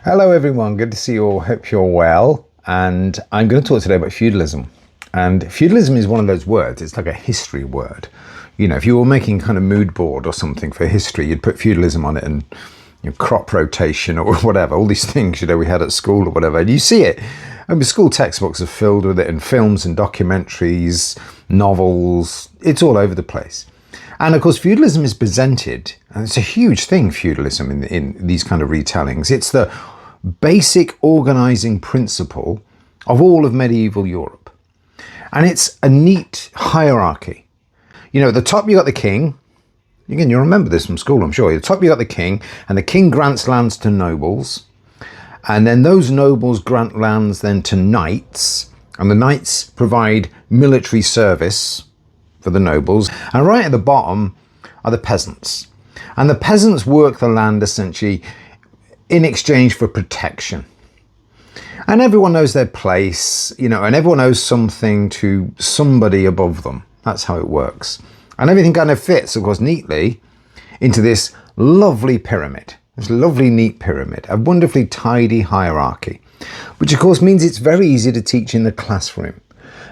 Hello everyone, good to see you all, hope you're well. And I'm going to talk today about feudalism. And feudalism is one of those words, it's like a history word. You know, if you were making kind of mood board or something for history, you'd put feudalism on it and crop rotation or whatever, all these things, we had at school or whatever. And you see it. I mean, school textbooks are filled with it, and films and documentaries, novels, it's all over the place. And of course, feudalism is presented, and it's a huge thing, feudalism, in these kind of retellings. It's the basic organizing principle of all of medieval Europe. And it's a neat hierarchy. At the top you got the king. Again, you'll remember this from school, I'm sure. At the top you got the king, and the king grants lands to nobles. And then those nobles grant lands then to knights, and the knights provide military service for the nobles. And right at the bottom are the peasants. And the peasants work the land essentially in exchange for protection. And everyone knows their place, and everyone owes something to somebody above them. That's how it works. And everything kind of fits, of course, neatly into this lovely pyramid, this lovely, neat pyramid, a wonderfully tidy hierarchy, which of course means it's very easy to teach in the classroom.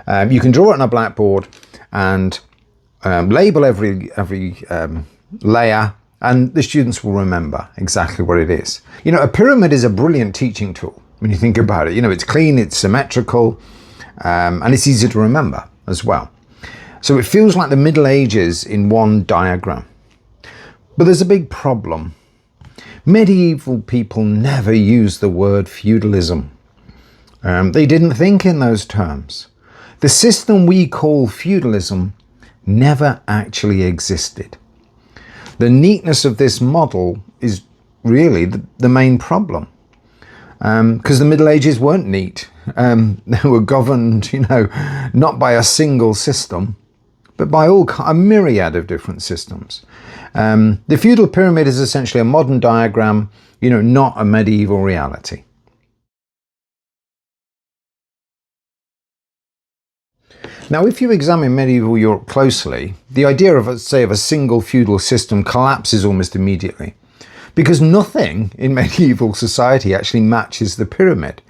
You can draw it on a blackboard and label every layer, and the students will remember exactly what it is. A pyramid is a brilliant teaching tool when you think about it. It's clean, it's symmetrical, and it's easy to remember as well. So it feels like the Middle Ages in one diagram. But there's a big problem. Medieval people never used the word feudalism. They didn't think in those terms. The system we call feudalism never actually existed. The neatness of this model is really the main problem. Because the Middle Ages weren't neat. They were governed, not by a single system, but by a myriad of different systems. The feudal pyramid is essentially a modern diagram, not a medieval reality. Now, if you examine medieval Europe closely, the idea of, say, of a single feudal system collapses almost immediately, because nothing in medieval society actually matches the pyramid.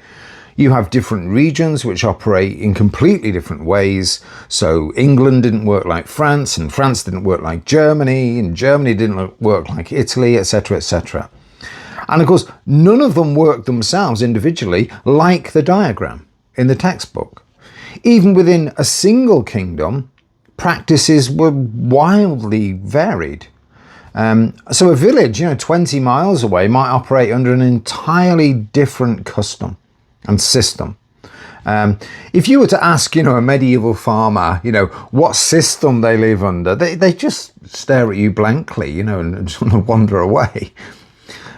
You have different regions which operate in completely different ways. So England didn't work like France, and France didn't work like Germany, and Germany didn't work like Italy, etc., etc. And of course, none of them worked themselves individually like the diagram in the textbook. Even within a single kingdom, practices were wildly varied. So a village, 20 miles away might operate under an entirely different custom and system. If you were to ask, a medieval farmer, what system they live under, they just stare at you blankly, and just want to wander away.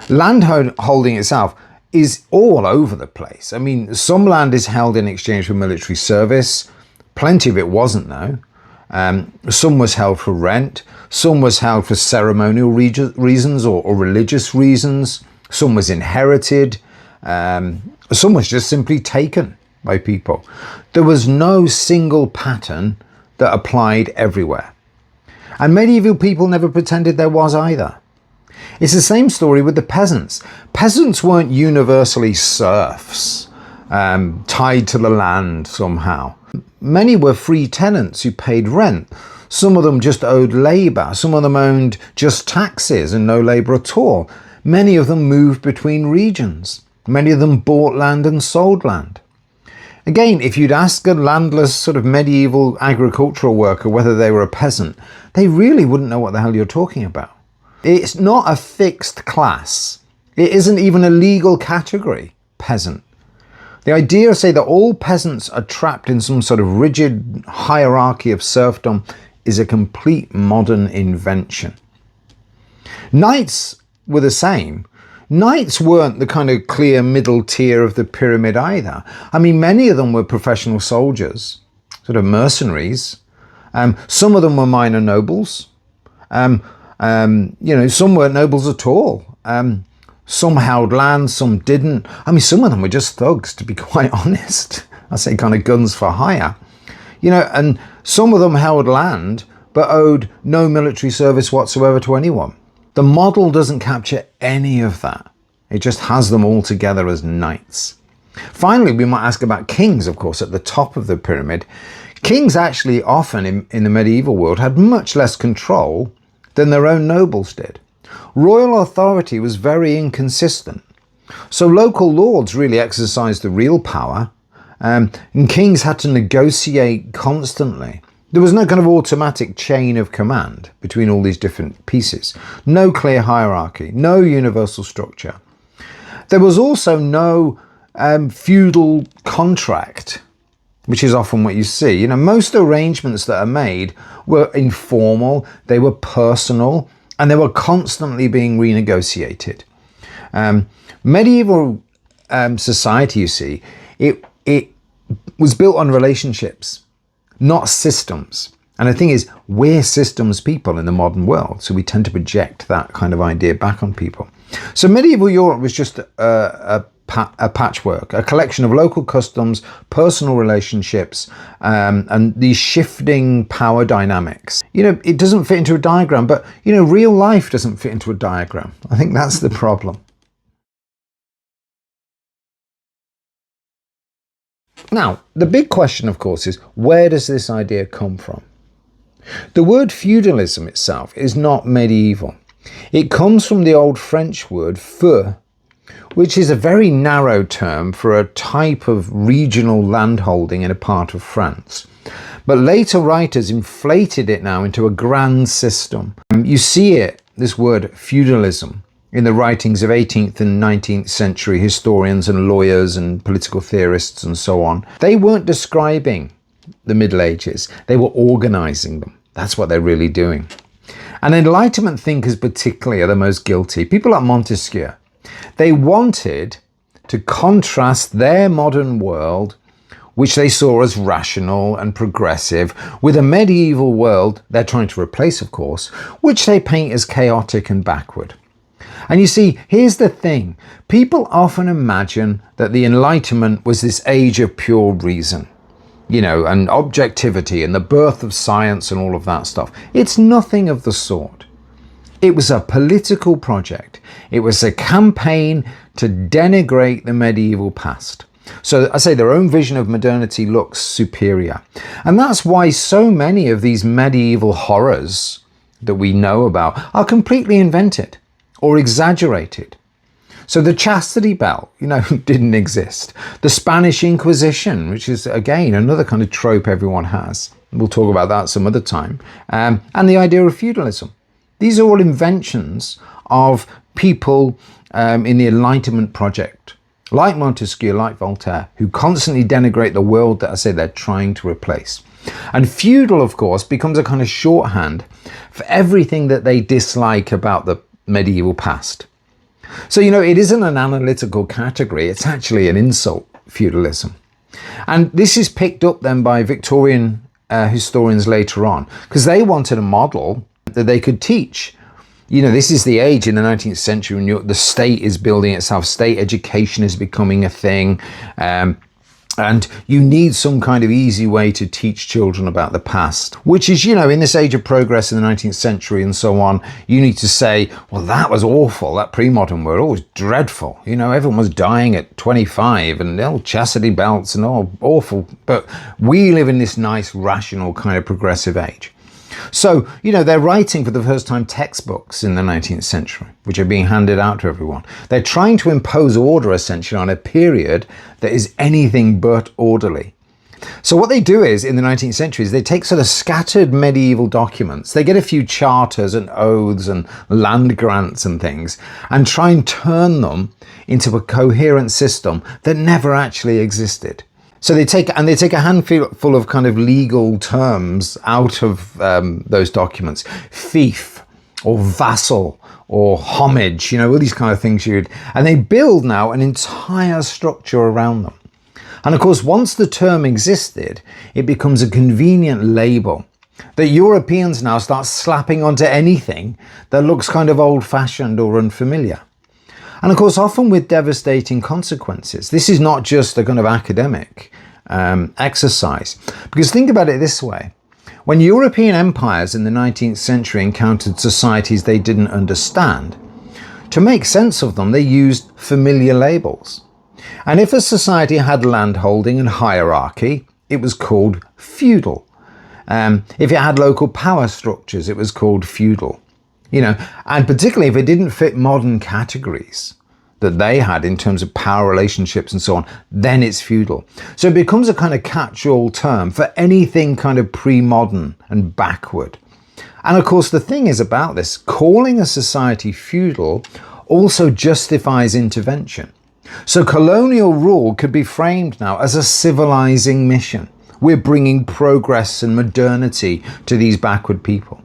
Land holding itself is all over the place. I mean, some land is held in exchange for military service. Plenty of it wasn't, though. Some was held for rent. Some was held for ceremonial reasons or religious reasons. Some was inherited. Some was just simply taken by people. There was no single pattern that applied everywhere. And medieval people never pretended there was either. It's the same story with the peasants. Peasants weren't universally serfs, tied to the land somehow. Many were free tenants who paid rent. Some of them just owed labour. Some of them owned just taxes and no labour at all. Many of them moved between regions. Many of them bought land and sold land. Again, if you'd ask a landless sort of medieval agricultural worker whether they were a peasant, they really wouldn't know what the hell you're talking about. It's not a fixed class. It isn't even a legal category, peasant. The idea, say, that all peasants are trapped in some sort of rigid hierarchy of serfdom is a complete modern invention. Knights were the same. Knights weren't the kind of clear middle tier of the pyramid either. I mean, many of them were professional soldiers, sort of mercenaries. Some of them were minor nobles. Some weren't nobles at all. Some held land, some didn't. I mean, some of them were just thugs, to be quite honest. I say kind of guns for hire. And some of them held land, but owed no military service whatsoever to anyone. The model doesn't capture any of that. It just has them all together as knights. Finally, we might ask about kings, of course, at the top of the pyramid. Kings actually often in the medieval world had much less control than their own nobles did. Royal authority was very inconsistent. So local lords really exercised the real power, and kings had to negotiate constantly. There was no kind of automatic chain of command between all these different pieces. No clear hierarchy, no universal structure. There was also no feudal contract, which is often what you see. You know, most arrangements that are made were informal, they were personal, and they were constantly being renegotiated. Medieval society, you see, it was built on relationships, not systems. And the thing is, we're systems people in the modern world, so we tend to project that kind of idea back on people. So medieval Europe was just a patchwork, a collection of local customs, personal relationships, and these shifting power dynamics. You know, it doesn't fit into a diagram, but, you know, real life doesn't fit into a diagram. I think that's the problem. Now, the big question, of course, is where does this idea come from? The word feudalism itself is not medieval. It comes from the old French word feu, which is a very narrow term for a type of regional landholding in a part of France. But later writers inflated it now into a grand system. You see it, this word feudalism, in the writings of 18th and 19th century historians and lawyers and political theorists and so on. They weren't describing the Middle Ages, they were organizing them. That's what they're really doing. And Enlightenment thinkers particularly are the most guilty. People like Montesquieu. They wanted to contrast their modern world, which they saw as rational and progressive, with a medieval world they're trying to replace, of course, which they paint as chaotic and backward. And you see, here's the thing. People often imagine that the Enlightenment was this age of pure reason, you know, and objectivity and the birth of science and all of that stuff. It's nothing of the sort. It was a political project. It was a campaign to denigrate the medieval past. So I say their own vision of modernity looks superior. And that's why so many of these medieval horrors that we know about are completely invented or exaggerated. So the chastity belt, you know, didn't exist. The Spanish Inquisition, which is, again, another kind of trope everyone has. We'll talk about that some other time. And the idea of feudalism. These are all inventions of people in the Enlightenment project, like Montesquieu, like Voltaire, who constantly denigrate the world that I say they're trying to replace. And feudal, of course, becomes a kind of shorthand for everything that they dislike about the medieval past. So, you know, it isn't an analytical category, it's actually an insult, feudalism. And this is picked up then by Victorian historians later on, because they wanted a model that they could teach. You know, this is the age in the 19th century when the state is building itself, state education is becoming a thing, and you need some kind of easy way to teach children about the past, which is, you know, in this age of progress in the 19th century and so on, you need to say, well, that was awful, that pre-modern world, was dreadful. You know, everyone was dying at 25 and all chastity belts and all awful. But we live in this nice, rational kind of progressive age. So, you know, they're writing for the first time textbooks in the 19th century, which are being handed out to everyone. They're trying to impose order, essentially, on a period that is anything but orderly. So what they do is, in the 19th century, is they take sort of scattered medieval documents. They get a few charters and oaths and land grants and things, and try and turn them into a coherent system that never actually existed. So they take a handful of kind of legal terms out of those documents, fief or vassal or homage, you know, all these kind of things and they build now an entire structure around them. And of course, once the term existed, it becomes a convenient label that Europeans now start slapping onto anything that looks kind of old-fashioned or unfamiliar. And of course, often with devastating consequences. This is not just a kind of academic exercise. Because think about it this way. When European empires in the 19th century encountered societies they didn't understand, To make sense of them, they used familiar labels. And if a society had landholding and hierarchy, it was called feudal. If it had local power structures, it was called feudal. And particularly if it didn't fit modern categories that they had in terms of power relationships and so on, then it's feudal. So it becomes a kind of catch-all term for anything kind of pre-modern and backward. And of course, the thing is about this, calling a society feudal also justifies intervention. So colonial rule could be framed now as a civilizing mission. We're bringing progress and modernity to these backward people.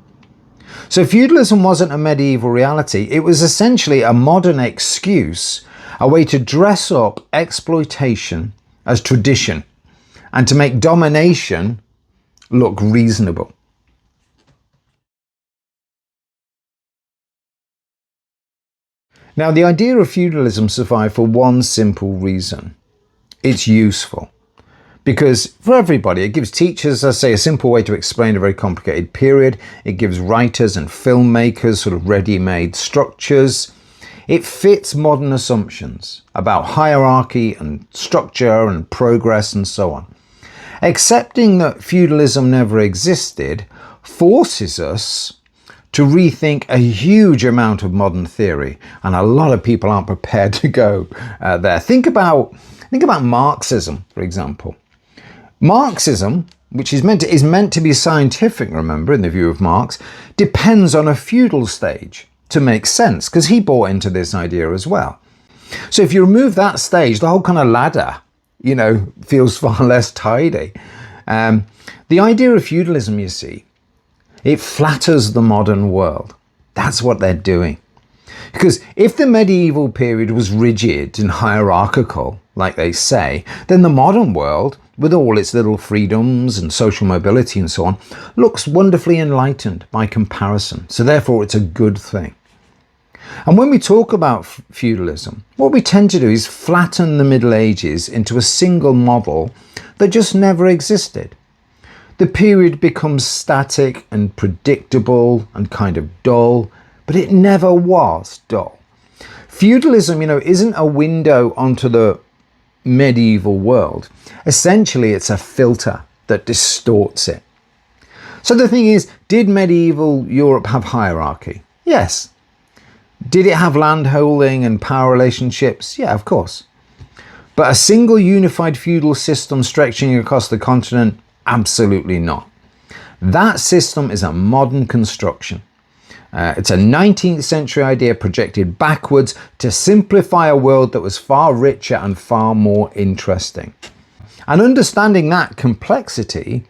So feudalism wasn't a medieval reality. It was essentially a modern excuse, a way to dress up exploitation as tradition and to make domination look reasonable. Now, the idea of feudalism survived for one simple reason. It's useful. Because for everybody, it gives teachers, I say, a simple way to explain a very complicated period. It gives writers and filmmakers sort of ready-made structures. It fits modern assumptions about hierarchy and structure and progress and so on. Accepting that feudalism never existed forces us to rethink a huge amount of modern theory, and a lot of people aren't prepared to go there. Think about Marxism, for example. Marxism, which is meant to be scientific, remember, in the view of Marx, depends on a feudal stage to make sense, because he bought into this idea as well. So if you remove that stage, the whole kind of ladder, feels far less tidy. The idea of feudalism, you see, it flatters the modern world. That's what they're doing. Because if the medieval period was rigid and hierarchical, like they say, then the modern world, with all its little freedoms and social mobility and so on, looks wonderfully enlightened by comparison. So therefore, it's a good thing. And when we talk about feudalism, what we tend to do is flatten the Middle Ages into a single model that just never existed. The period becomes static and predictable and kind of dull, but it never was dull. Feudalism, isn't a window onto the medieval world. Essentially, it's a filter that distorts it. So the thing is, did medieval Europe have hierarchy? Yes. Did it have landholding and power relationships? Yeah, of course. But a single unified feudal system stretching across the continent? Absolutely not. That system is a modern construction. It's a 19th century idea projected backwards to simplify a world that was far richer and far more interesting. And understanding that complexity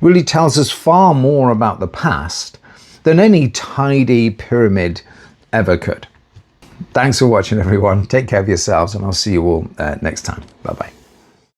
really tells us far more about the past than any tidy pyramid ever could. Thanks for watching, everyone. Take care of yourselves, and I'll see you all next time. Bye-bye.